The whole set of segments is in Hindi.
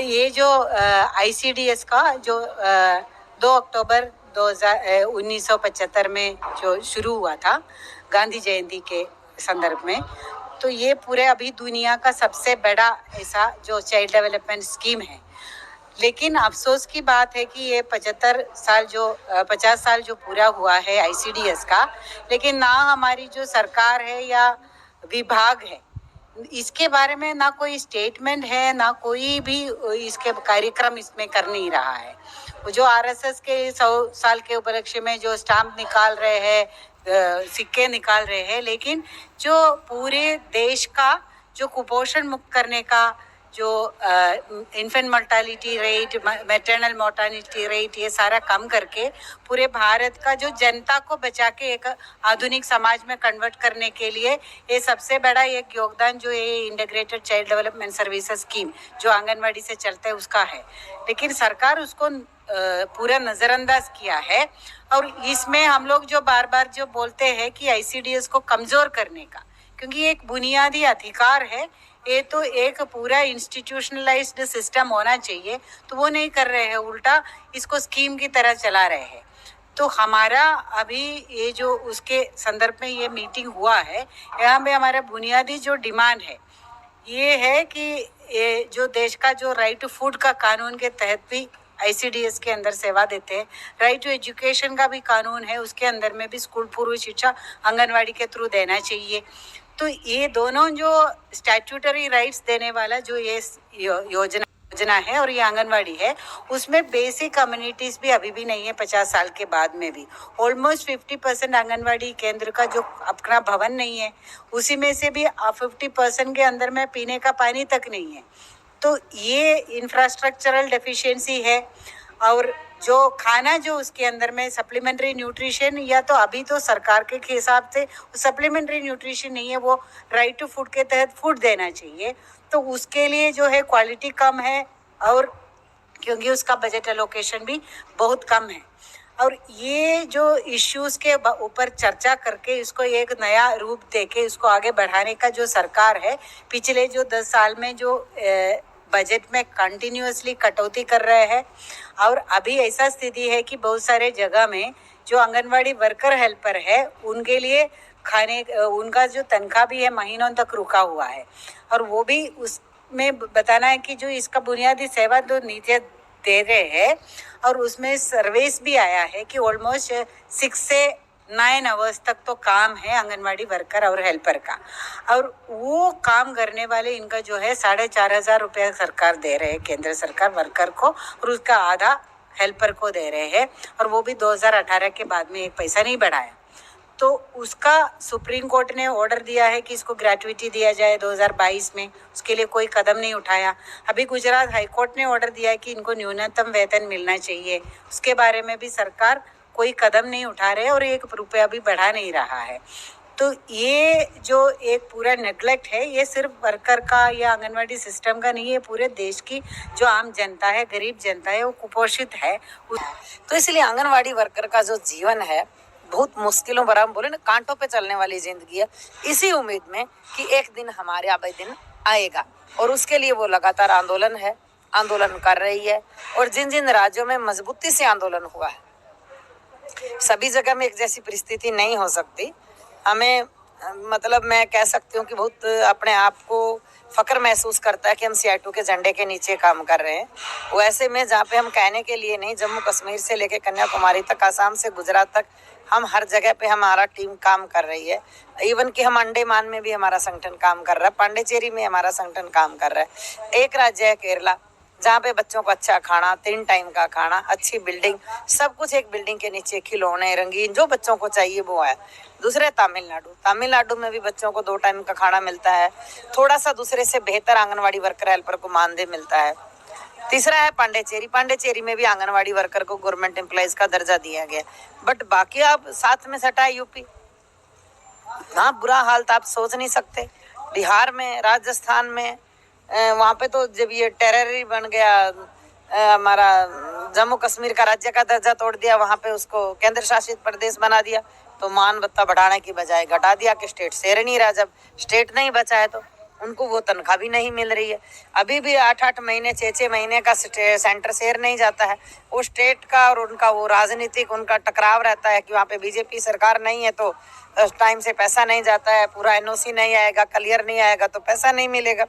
ये जो ICDS का जो 2 अक्टूबर 1975 में जो शुरू हुआ था गांधी जयंती के संदर्भ में, तो ये पूरे अभी दुनिया का सबसे बड़ा ऐसा जो चाइल्ड डेवलपमेंट स्कीम है। लेकिन अफसोस की बात है कि ये 50 साल जो पूरा हुआ है ICDS का, लेकिन ना हमारी जो सरकार है या विभाग है, इसके बारे में ना कोई स्टेटमेंट है, ना कोई भी इसके कार्यक्रम इसमें कर नहीं रहा है। जो RSS के 100 साल के उपलक्ष्य में जो स्टाम्प निकाल रहे हैं, सिक्के निकाल रहे हैं, लेकिन जो पूरे देश का जो कुपोषण मुक्त करने का जो infant mortality rate, maternal mortality rate, ये सारा कम करके पूरे भारत का जो जनता को बचा के एक आधुनिक समाज में कन्वर्ट करने के लिए ये सबसे बड़ा एक योगदान जो ये integrated child development services scheme जो आंगनवाड़ी से चलता है उसका है। लेकिन सरकार उसको पूरा नज़रअंदाज किया है। और इसमें हम लोग जो बार बार जो बोलते हैं कि ICDS को कमज़ोर करने का, क्योंकि ये एक बुनियादी अधिकार है, ये तो एक पूरा इंस्टीट्यूशनलाइज्ड सिस्टम होना चाहिए, तो वो नहीं कर रहे हैं, उल्टा इसको स्कीम की तरह चला रहे हैं। तो हमारा अभी ये जो उसके संदर्भ में ये मीटिंग हुआ है, यहाँ पे हमारा बुनियादी जो डिमांड है ये है कि ये जो देश का जो राइट टू फूड का कानून के तहत भी ICDS के अंदर सेवा देते हैं, राइट टू एजुकेशन का भी कानून है, उसके अंदर में भी स्कूल पूर्व शिक्षा आंगनवाड़ी के थ्रू देना चाहिए। तो ये दोनों जो स्टैट्यूटरी राइट्स देने वाला जो ये योजना है और ये आंगनवाड़ी है, उसमें बेसिक कम्युनिटीज भी अभी भी नहीं है। 50 साल के बाद में भी ऑलमोस्ट 50% आंगनवाड़ी केंद्र का जो अपना भवन नहीं है, उसी में से भी 50% के अंदर में पीने का पानी तक नहीं है। तो ये इंफ्रास्ट्रक्चरल डेफिशिएंसी है। और जो खाना जो उसके अंदर में सप्लीमेंट्री न्यूट्रिशन, या तो अभी तो सरकार के हिसाब से सप्लीमेंट्री न्यूट्रिशन नहीं है, वो राइट टू फूड के तहत फूड देना चाहिए, तो उसके लिए जो है क्वालिटी कम है, और क्योंकि उसका बजट एलोकेशन भी बहुत कम है। और ये जो इश्यूज के ऊपर चर्चा करके इसको एक नया रूप देके इसको आगे बढ़ाने का जो सरकार है, पिछले जो 10 साल में जो बजट में कंटिन्यूअसली कटौती कर रहे हैं। और अभी ऐसा स्थिति है कि बहुत सारे जगह में जो आंगनवाड़ी वर्कर हेल्पर है, उनके लिए खाने उनका जो तनख्वाह भी है महीनों तक रुका हुआ है। और वो भी उसमें बताना है कि जो इसका बुनियादी सेवा जो नीतियाँ दे रहे हैं, और उसमें सर्विस भी आया है कि ऑलमोस्ट 6 से 9 आवर्स तक तो काम है आंगनवाड़ी वर्कर और हेल्पर का। और वो काम करने वाले इनका जो है 4,500 रुपये सरकार दे रहे हैं, केंद्र सरकार वर्कर को, और उसका आधा हेल्पर को दे रहे हैं। और वो भी 2018 के बाद में एक पैसा नहीं बढ़ाया। तो उसका सुप्रीम कोर्ट ने ऑर्डर दिया है कि इसको ग्रेट्युटी दिया जाए 2022 में, उसके लिए कोई कदम नहीं उठाया। अभी गुजरात हाई कोर्ट ने ऑर्डर दिया है कि इनको न्यूनतम वेतन मिलना चाहिए, उसके बारे में भी सरकार कोई कदम नहीं उठा रहे और 1 रुपया भी बढ़ा नहीं रहा है। तो ये जो एक पूरा नेग्लेक्ट है, ये सिर्फ वर्कर का या आंगनवाड़ी सिस्टम का नहीं है, पूरे देश की जो आम जनता है, गरीब जनता है, वो कुपोषित है। तो इसलिए आंगनवाड़ी वर्कर का जो जीवन है बहुत मुश्किलों भरा, हम बोले ना कांटों पे चलने वाली जिंदगी है, इसी उम्मीद में कि एक दिन हमारे यहाँ दिन आएगा। और उसके लिए वो लगातार आंदोलन कर रही है। और जिन जिन राज्यों में मजबूती से आंदोलन हुआ है, सभी जगह में एक जैसी परिस्थिति नहीं हो सकती। हमें मतलब मैं कह सकती हूँ कि बहुत अपने आप को फक्र महसूस करता है कि हम CI2 के झंडे के नीचे काम कर रहे हैं। वैसे में जहाँ पे हम कहने के लिए नहीं, जम्मू कश्मीर से लेकर कन्याकुमारी तक, आसाम से गुजरात तक, हम हर जगह पे हमारा टीम काम कर रही है। इवन कि हम अंडमान में भी हमारा संगठन काम कर रहा है, पांडिचेरी में हमारा संगठन काम कर रहा है। एक राज्य है केरला, जहाँ पे बच्चों को अच्छा खाना, 3 टाइम का खाना, अच्छी बिल्डिंग, सब कुछ एक बिल्डिंग के नीचे, खिलौने, रंगीन, जो बच्चों को चाहिए वो है। दूसरे तमिलनाडु में भी बच्चों को 2 टाइम का खाना मिलता है। थोड़ा सा दूसरे से बेहतर आंगनवाड़ी वर्कर हेल्पर को मानदेय मिलता है। तीसरा है पांडिचेरी में भी आंगनवाड़ी वर्कर को गवर्नमेंट एम्प्लॉइज का दर्जा दिया गया। बट बाकी आप साथ में सटा है यूपी, इतना बुरा हाल तो आप सोच नहीं सकते। बिहार में, राजस्थान में, वहाँ पे तो जब ये टेरर बन गया, हमारा जम्मू कश्मीर का राज्य का दर्जा तोड़ दिया, वहाँ पे उसको केंद्र शासित प्रदेश बना दिया, तो मान भत्ता बढ़ाने की बजाय घटा दिया कि स्टेट शेर नहीं रहा। जब स्टेट नहीं बचा है तो उनको वो तनख्वाह भी नहीं मिल रही है। अभी भी 8-8 महीने 6-6 महीने का सेंटर शेयर नहीं जाता है। वो स्टेट का और उनका वो राजनीतिक उनका टकराव रहता है कि वहाँ पे बीजेपी सरकार नहीं है तो टाइम से पैसा नहीं जाता है, पूरा एनओसी नहीं आएगा, क्लियर नहीं आएगा तो पैसा नहीं मिलेगा।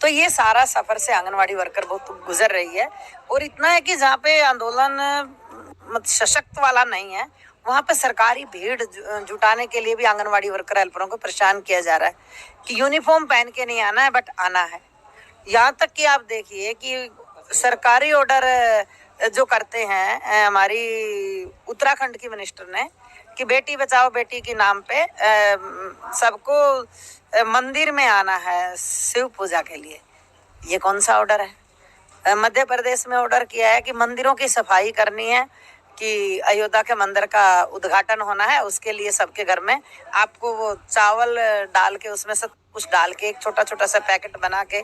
तो ये सारा सफर से आंगनवाड़ी वर्कर बहुत गुजर रही है। और इतना है कि जहाँ पे आंदोलन सशक्त वाला नहीं है, वहाँ पे सरकारी भीड़ जुटाने के लिए भी आंगनवाड़ी वर्कर हेल्परों को परेशान किया जा रहा है कि यूनिफॉर्म पहन के नहीं आना है बट आना है। यहाँ तक कि आप देखिए कि सरकारी ऑर्डर जो करते हैं हमारी उत्तराखंड की मिनिस्टर ने कि बेटी बचाओ बेटी के नाम पे सबको मंदिर में आना है शिव पूजा के लिए। ये कौन सा ऑर्डर है? मध्य प्रदेश में ऑर्डर किया है कि मंदिरों की सफाई करनी है, कि अयोध्या के मंदिर का उद्घाटन होना है, उसके लिए सबके घर में आपको वो चावल डाल के उसमें सब कुछ डाल के एक छोटा छोटा सा पैकेट बना के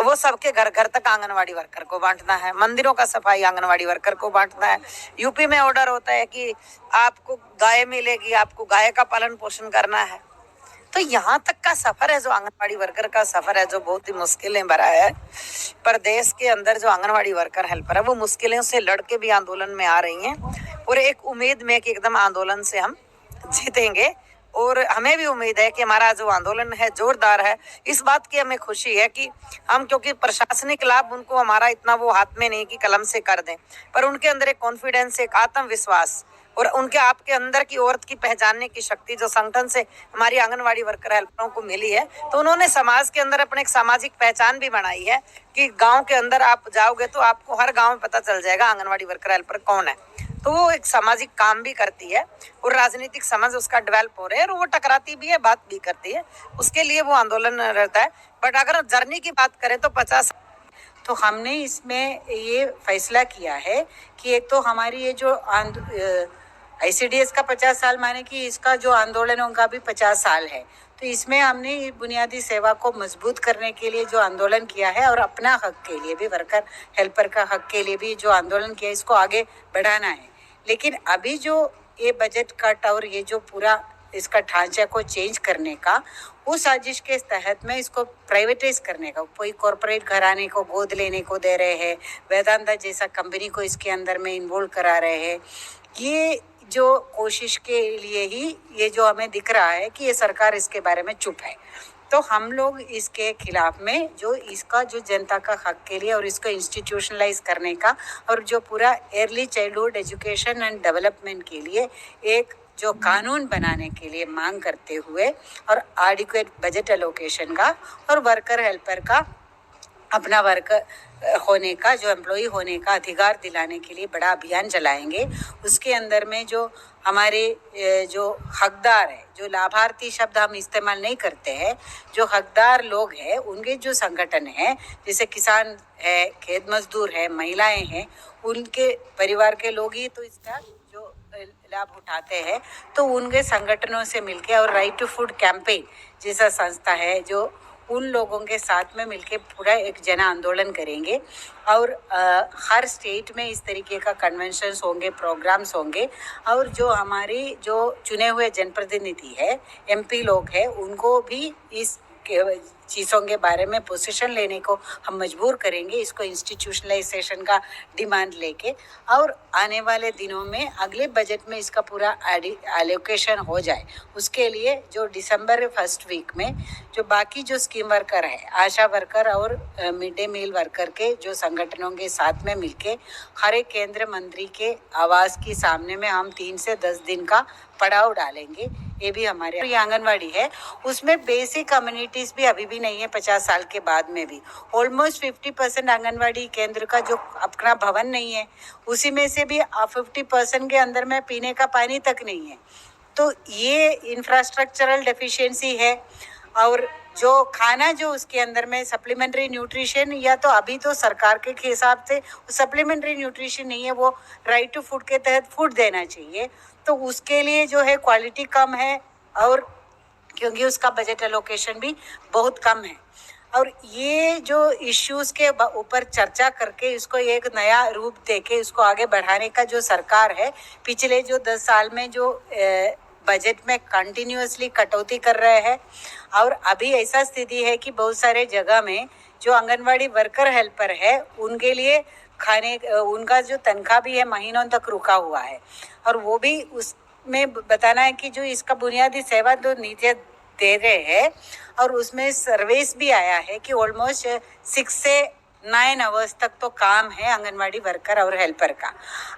वो सबके घर घर तक आंगनवाड़ी वर्कर को बांटना है। मंदिरों का सफाई आंगनवाड़ी वर्कर को बांटना है। यूपी में ऑर्डर होता है कि आपको गाय मिलेगी, आपको गाय का पालन पोषण करना है। तो यहाँ तक का सफर है जो आंगनवाड़ी वर्कर का सफर है, जो बहुत ही मुश्किलें भरा है। प्रदेश के अंदर जो आंगनवाड़ी वर्कर हेल्पर है वो मुश्किलों से लड़के भी आंदोलन में आ रही हैं और एक उम्मीद में कि एकदम आंदोलन से हम जीतेंगे। और हमें भी उम्मीद है कि हमारा जो आंदोलन है जोरदार है। इस बात की हमें खुशी है कि हम, क्योंकि प्रशासनिक लाभ उनको हमारा इतना वो हाथ में नहीं कि कलम से कर दें, पर उनके अंदर एक कॉन्फिडेंस, एक आत्मविश्वास और उनके आपके अंदर की औरत की पहचानने की शक्ति जो संगठन से हमारी आंगनवाड़ी वर्कर हेल्परों को मिली है, तो उन्होंने समाज के अंदर अपने एक सामाजिक पहचान भी बनाई है कि गांव के अंदर आप जाओगे तो आपको हर गांव में पता चल जाएगा आंगनवाड़ी वर्कर हेल्पर कौन है। तो वो एक सामाजिक काम भी करती है और राजनीतिक समझ उसका डेवलप हो रहा है और वो टकराती भी है, बात भी करती है, उसके लिए वो आंदोलन रहता है। बट अगर जर्नी की बात करें तो 50 तो हमने इसमें ये फैसला किया है कि एक तो हमारी ये जो ICDS का 50 साल माने कि इसका जो आंदोलनों का भी 50 साल है। तो इसमें हमने बुनियादी सेवा को मजबूत करने के लिए जो आंदोलन किया है और अपना हक के लिए भी, वर्कर हेल्पर का हक के लिए भी जो आंदोलन किया, इसको आगे बढ़ाना है। लेकिन अभी जो ये बजट कट और ये जो पूरा इसका ढांचा को चेंज करने का, उस साजिश के तहत में इसको प्राइवेटाइज करने का, कोई कॉरपोरेट घराने को गोद लेने को दे रहे हैं, वेदांता जैसा कंपनी को इसके अंदर में इन्वॉल्व करा रहे हैं। ये जो कोशिश के लिए ही ये जो हमें दिख रहा है कि ये सरकार इसके बारे में चुप है। तो हम लोग इसके खिलाफ में जो इसका जो जनता का हक के लिए और इसको इंस्टीट्यूशनलाइज करने का और जो पूरा early childhood education and development के लिए एक जो कानून बनाने के लिए मांग करते हुए और एडिक्वेट बजट एलोकेशन का और वर्कर हेल्पर का अपना वर्क होने का, जो एम्प्लॉई होने का अधिकार दिलाने के लिए बड़ा अभियान चलाएंगे। उसके अंदर में जो हमारे जो हकदार है, जो लाभार्थी शब्द हम इस्तेमाल नहीं करते हैं, जो हकदार लोग हैं उनके जो संगठन है, जैसे किसान है, खेत मजदूर है, महिलाएं हैं, उनके परिवार के लोग ही तो इसका जो लाभ उठाते हैं। तो उनके संगठनों से मिलके और राइट टू फूड कैंपेन जैसा संस्था है, जो उन लोगों के साथ में मिलके पूरा एक जन आंदोलन करेंगे और हर स्टेट में इस तरीके का कन्वेंशंस होंगे, प्रोग्राम्स होंगे और जो हमारी जो चुने हुए जनप्रतिनिधि है, MP लोग हैं, उनको भी इस चीज़ों के बारे में पोजीशन लेने को हम मजबूर करेंगे, इसको इंस्टीट्यूशनलाइजेशन का डिमांड लेके। और आने वाले दिनों में अगले बजट में इसका पूरा एलोकेशन हो जाए, उसके लिए जो दिसंबर फर्स्ट वीक में जो बाकी जो स्कीम वर्कर है, आशा वर्कर और मिड डे मील वर्कर के जो संगठनों के साथ में मिलके हर एक केंद्र मंत्री के आवास के सामने में हम 3 से 10 दिन का पड़ाव डालेंगे। ये भी हमारे ये आंगनवाड़ी है, उसमें बेसिक कम्युनिटीज़ भी अभी भी नहीं है। 50 साल के बाद में भी ऑलमोस्ट 50% आंगनवाड़ी केंद्र का जो अपना भवन नहीं है, उसी में से भी 50% के अंदर में पीने का पानी तक नहीं है। तो ये इंफ्रास्ट्रक्चरल डेफिशिएंसी है। और जो खाना जो उसके अंदर में सप्लीमेंट्री न्यूट्रिशन, या तो अभी तो सरकार के हिसाब से सप्लीमेंट्री न्यूट्रिशन नहीं है, वो राइट टू फूड के तहत फूड देना चाहिए। तो उसके लिए जो है क्वालिटी कम है और क्योंकि उसका बजट एलोकेशन भी बहुत कम है। और ये जो इश्यूज़ के ऊपर चर्चा करके इसको एक नया रूप देके इसको आगे बढ़ाने का जो सरकार है, पिछले जो 10 साल में जो बजट में कंटिन्यूअसली कटौती कर रहे हैं। और अभी ऐसा स्थिति है कि बहुत सारे जगह में जो आंगनवाड़ी वर्कर हेल्पर है उनके लिए खाने उनका जो तनख्वाह भी है महीनों तक रुका हुआ है। और वो भी उसमें बताना है कि जो इसका बुनियादी सेवा जो नीतियाँ दे रहे हैं और उसमें सर्वेस भी आया है कि ऑलमोस्ट 6 से 9 आवर्स तक तो काम है आंगनवाड़ी वर्कर और हेल्पर का।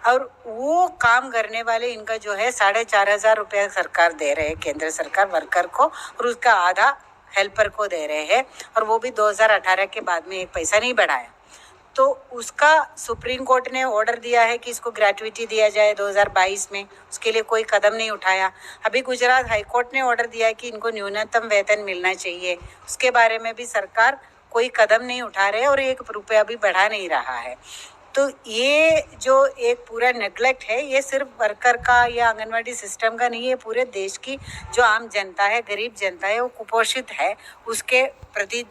और वो काम करने वाले इनका जो है 4,500 रुपये सरकार दे रहे हैं, केंद्र सरकार वर्कर को, और उसका आधा हेल्पर को दे रहे हैं। और वो भी 2018 के बाद में एक पैसा नहीं बढ़ाया। तो उसका सुप्रीम कोर्ट ने ऑर्डर दिया है कि इसको ग्रेचुइटी दिया जाए 2022 में, उसके लिए कोई कदम नहीं उठाया। अभी गुजरात हाई कोर्ट ने ऑर्डर दिया है कि इनको न्यूनतम वेतन मिलना चाहिए, उसके बारे में भी सरकार कोई कदम नहीं उठा रहे और 1 रुपया भी बढ़ा नहीं रहा है। तो ये जो एक पूरा नेग्लेक्ट है, ये सिर्फ वर्कर का या आंगनवाड़ी सिस्टम का नहीं है, पूरे देश की जो आम जनता है, गरीब जनता है, वो कुपोषित है उसके प्रति।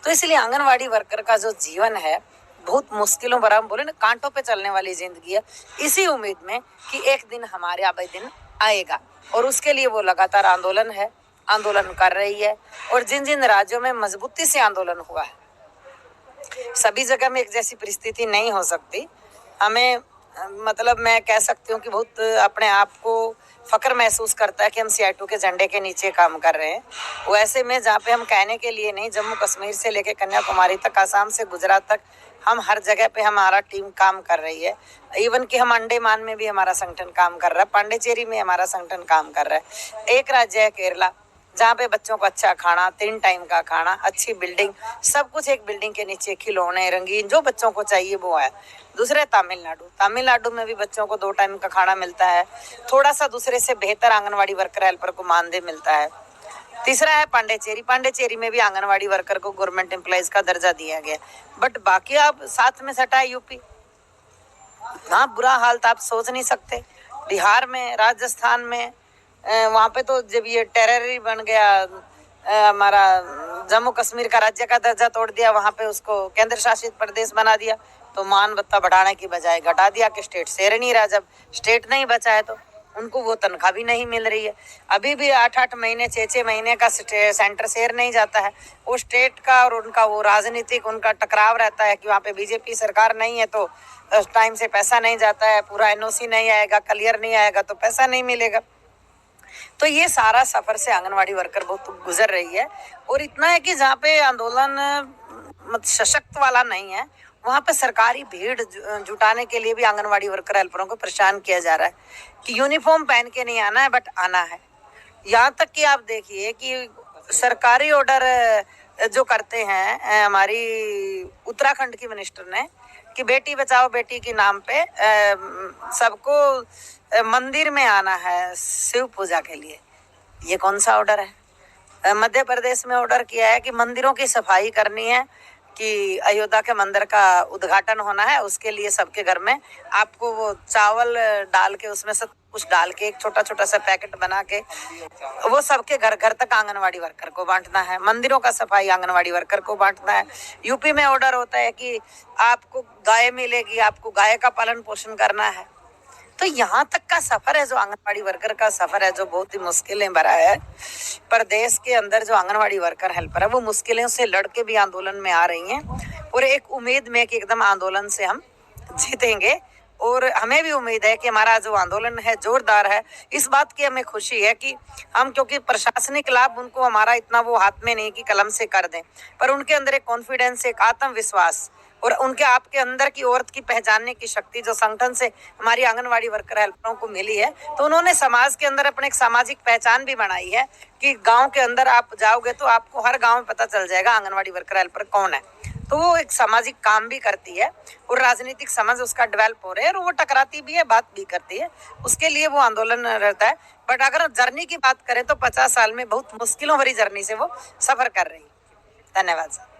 तो इसलिए आंगनवाड़ी वर्कर का जो जीवन है बहुत मुश्किलों भरा, हम बोले ना कांटों पे चलने वाली जिंदगी है, इसी उम्मीद में कि एक दिन हमारे आए दिन आएगा। और उसके लिए वो लगातार आंदोलन कर रही है। और जिन जिन राज्यों में मजबूती से आंदोलन हुआ है, सभी जगह में एक जैसी परिस्थिति नहीं हो सकती। हमें मतलब मैं कह सकती हूँ कि बहुत अपने आप को फक्र महसूस करता है कि हम CI2 के झंडे के नीचे काम कर रहे हैं। वैसे में जहाँ पे हम कहने के लिए नहीं, जम्मू कश्मीर से लेकर कन्याकुमारी तक, आसाम से गुजरात तक, हम हर जगह पे हमारा टीम काम कर रही है। इवन कि हम अंडमान में भी हमारा संगठन काम कर रहा है, पांडिचेरी में हमारा संगठन काम कर रहा है। एक राज्य है केरला, जहाँ पे बच्चों को अच्छा खाना, 3 टाइम का खाना, अच्छी बिल्डिंग, सब कुछ एक बिल्डिंग के नीचे, खिलौने, रंगीन, जो बच्चों को चाहिए वो है। दूसरे तमिलनाडु में भी बच्चों को 2 टाइम का खाना मिलता है। थोड़ा सा दूसरे से बेहतर आंगनवाड़ी वर्कर हेल्पर को मानदेय मिलता है। तीसरा है पांडिचेरी में भी आंगनवाड़ी वर्कर को गवर्नमेंट एम्प्लॉइज का दर्जा दिया गया। बट बाकी आप साथ में सटा है यूपी, इतना बुरा हाल तो आप सोच नहीं सकते। बिहार में, राजस्थान में, वहाँ पे तो जब ये टेरर बन गया, हमारा जम्मू कश्मीर का राज्य का दर्जा तोड़ दिया, वहाँ पे उसको केंद्र शासित प्रदेश बना दिया, तो मान भत्ता बढ़ाने की बजाय घटा दिया कि स्टेट शेयर नहीं रहा। जब स्टेट नहीं बचा है तो उनको वो तनख्वाह भी नहीं मिल रही है। अभी भी 8-8 महीने, 6-6 महीने का सेंटर शेयर नहीं जाता है। वो स्टेट का और उनका वो राजनीतिक उनका टकराव रहता है कि वहाँ पे बीजेपी सरकार नहीं है तो टाइम से पैसा नहीं जाता है, पूरा NOC नहीं आएगा, क्लियर नहीं आएगा तो पैसा नहीं मिलेगा। तो ये सारा सफर से आंगनवाड़ी वर्कर बहुत गुजर रही है। और इतना है कि जहाँ पे आंदोलन सशक्त वाला नहीं है, वहाँ पे सरकारी भीड़ जुटाने के लिए भी आंगनवाड़ी वर्कर हेल्परों को परेशान किया जा रहा है कि यूनिफॉर्म पहन के नहीं आना है, बट आना है। यहाँ तक कि आप देखिए कि सरकारी ऑर्डर जो करते हैं हमारी उत्तराखंड की मिनिस्टर ने कि बेटी बचाओ बेटी के नाम पे सबको मंदिर में आना है शिव पूजा के लिए। ये कौन सा ऑर्डर है? मध्य प्रदेश में ऑर्डर किया है कि मंदिरों की सफाई करनी है, कि अयोध्या के मंदिर का उद्घाटन होना है, उसके लिए सबके घर में आपको वो चावल डाल के, उसमें सब कुछ डाल के एक छोटा छोटा सा पैकेट बना के वो सबके घर घर तक आंगनवाड़ी वर्कर को बांटना है। मंदिरों का सफाई आंगनवाड़ी वर्कर को बांटना है। यूपी में ऑर्डर होता है कि आपको गाय मिलेगी, आपको गाय का पालन पोषण करना है। तो यहाँ तक का सफर है जो आंगनवाड़ी वर्कर का सफर है, जो बहुत ही मुश्किलें भरा है। प्रदेश के अंदर जो आंगनवाड़ी वर्कर हेल्पर है वो मुश्किलों से लड़के भी आंदोलन में आ रही हैं और एक उम्मीद में कि एकदम आंदोलन से हम जीतेंगे। और हमें भी उम्मीद है कि हमारा जो आंदोलन है जोरदार है। इस बात की हमें खुशी है कि हम, क्योंकि प्रशासनिक लाभ उनको हमारा इतना वो हाथ में नहीं कि कलम से कर दें, पर उनके अंदर एक कॉन्फिडेंस, एक आत्मविश्वास और उनके आपके अंदर की औरत की पहचानने की शक्ति जो संगठन से हमारी आंगनवाड़ी वर्कर हेल्परों को मिली है, तो उन्होंने समाज के अंदर अपने एक सामाजिक पहचान भी बनाई है कि गांव के अंदर आप जाओगे तो आपको हर गांव में पता चल जाएगा आंगनवाड़ी वर्कर हेल्पर कौन है। तो वो एक सामाजिक काम भी करती है और राजनीतिक समझ उसका डेवलप हो रहा है और वो टकराती भी है, बात भी करती है, उसके लिए वो आंदोलन रहता है। बट अगर जर्नी की बात करें तो 50 साल में बहुत मुश्किलों भरी जर्नी से वो सफर कर रही है। धन्यवाद सर।